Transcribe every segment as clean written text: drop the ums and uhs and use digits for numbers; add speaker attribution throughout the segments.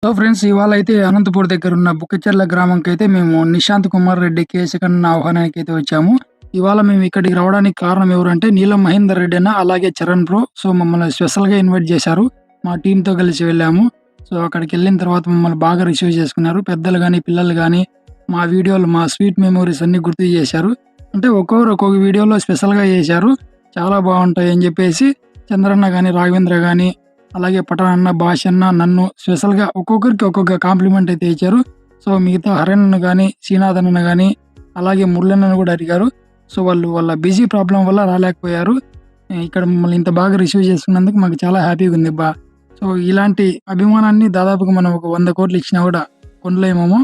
Speaker 1: So friends ఇవాళైతే Anantapur దగ్గరున్న బుక్కచెర్ల గ్రామంకైతే మేము నిశాంత్ కుమార్ రెడ్డి కేశకన్న ఆహ్వానానికైతే వచ్చాము. ఇవాళ మేము ఇక్కడికి రావడానికి కారణం ఎవరంటే నీలం మహేందర్ రెడ్డి అన్న, అలాగే చరణ్ బ్రో. సో మమ్మల్ని స్పెషల్‌గా ఇన్వైట్ చేశారు. మా టీమ్‌తో కలిసి వెళ్ళాము. సో అక్కడికెళ్ళిన తర్వాత మమ్మల్ని బాగా రిసీవ్ చేసుకున్నారు. పెద్దలు గాని, పిల్లలు గాని మా వీడియోలు, మా స్వీట్ మెమోరీస్ అన్నీ గుర్తు చేశారు. అంటే ఒక్కొక్కరు ఒక్కొక్క వీడియోలో స్పెషల్‌గా చేశారు. చాలా బావుంటాయని చెప్పేసి చంద్రన్న గాని, రాఘవేంద్ర గాని, అలాగే పఠాన్ అన్న, భాష అన్న, నన్ను స్పెషల్‌గా ఒక్కొక్కరికి ఒక్కొక్క కాంప్లిమెంట్ అయితే ఇచ్చారు. సో మిగతా హరణ్ అన్న గాని, శ్రీనాథ్ అన్న గాని, అలాగే మురళన్నను కూడా అడిగారు. సో వాళ్ళు వాళ్ళ బిజీ ప్రాబ్లమ్ వల్ల రాలేకపోయారు. ఇక్కడ మమ్మల్ని ఇంత బాగా రిసీవ్ చేసుకున్నందుకు మాకు చాలా హ్యాపీగుంది అబ్బా! సో ఇలాంటి అభిమానాన్ని దాదాపుగా మనం ఒక 100,00,00,000 ఇచ్చినా కూడా కొనలేమేమో.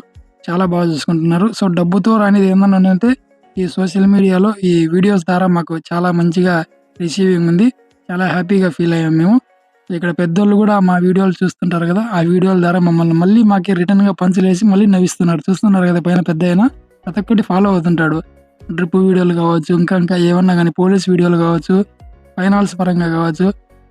Speaker 1: చాలా బాగా చూసుకుంటున్నారు. సో డబ్బుతో రానిది ఏమన్నా ఉందంటే ఈ సోషల్ మీడియాలో ఈ వీడియోస్ ద్వారా మాకు చాలా మంచిగా రిసీవింగ్ ఉంది. చాలా హ్యాపీగా ఫీల్ అయ్యాం మేము. ఇక్కడ పెద్దోళ్ళు గూడా మా వీడియోలు చూస్తుంటారు గదా! ఆ వీడియోల ద్వారా మమ్మల్ని మళ్ళీ మాకే రిటర్న్‌గా పంచులేసి మళ్ళీ నవ్విస్తున్నారు. చూస్తున్నారు గదా! పైన పెద్దాయన ప్రతి ఒక్కటి ఫాలో అవుతుంటాడు. ట్రిప్ వీడియోలు గావచ్చు, ఇంకా ఏమన్నా గాని పోలీస్ వీడియోలు గావచ్చు, ఫైనాన్స్ పరంగా గావచ్చు,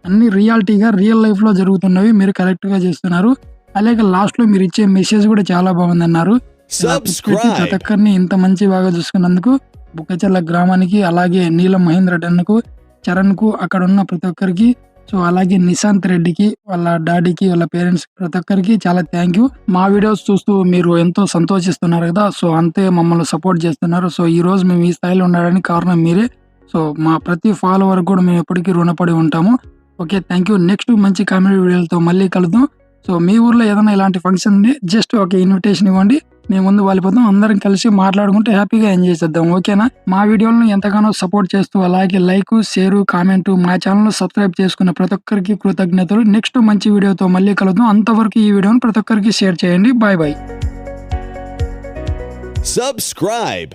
Speaker 1: అన్నీ రియాలిటీగా రియల్ లైఫ్‌లో జరుగుతున్నవి మీరు కరెక్ట్‌గా చేస్తున్నారు. అలాగే లాస్ట్‌లో మీరిచ్చే మెసేజ్ గూడా చాలా బాగుందన్నారు. ఇలా కూర్చోబెట్టి ప్రతి ఒక్కరిని ఇంత మంచి బాగా చూసుకున్నందుకు బుక్కచెర్ల గ్రామానికి, అలాగే నీలం మహేందర్ రెడ్డి అన్నకు, చరణ్‌కు, అక్కడున్న ప్రతి ఒక్కరికి, సో అలాగే నిశాంత్ రెడ్డికి, వాళ్ళ డాడీకి, వాళ్ళ పేరెంట్స్ ప్రతి ఒక్కరికి చాలా థ్యాంక్ యూ. మా వీడియోస్ చూస్తూ మీరు ఎంతో సంతోషిస్తున్నారు గదా! సో అంతే మమ్మల్ని సపోర్ట్ చేస్తున్నారు. సో ఈరోజు మేము ఈ స్థాయిలో ఉండడానికి కారణం మీరే. సో మా ప్రతి ఫాలోవర్‌కి కూడా మేము ఎప్పటికీ రుణపడి ఉంటాము. ఓకే. Thank you. నెక్స్ట్ మంచి కామెడీ వీడియోలతో మళ్ళీ కలుద్దాం. సో మీ ఊర్లో ఏదైనా ఇలాంటి ఫంక్షన్ ఉండి జస్ట్ ఒక ఇన్విటేషన్ ఇవ్వండి. మేము ముందు వెళ్ళిపోతాం. అందరం కలిసి మాట్లాడుకుంటూ హ్యాపీగా ఎంజాయ్ చేద్దాం. ఓకేనా? మా వీడియోలను ఎంతగానో సపోర్ట్ చేస్తూ, అలాగే లైకు, షేరు, కామెంటు, మా ఛానెల్‌ను సబ్స్క్రైబ్ చేసుకున్న ప్రతి ఒక్కరికి కృతజ్ఞతలు. నెక్స్ట్ మంచి వీడియోతో మళ్ళీ కలుద్దాం. అంతవరకు ఈ వీడియోను ప్రతి ఒక్కరికి షేర్ చేయండి. Bye bye.
Speaker 2: Subscribe.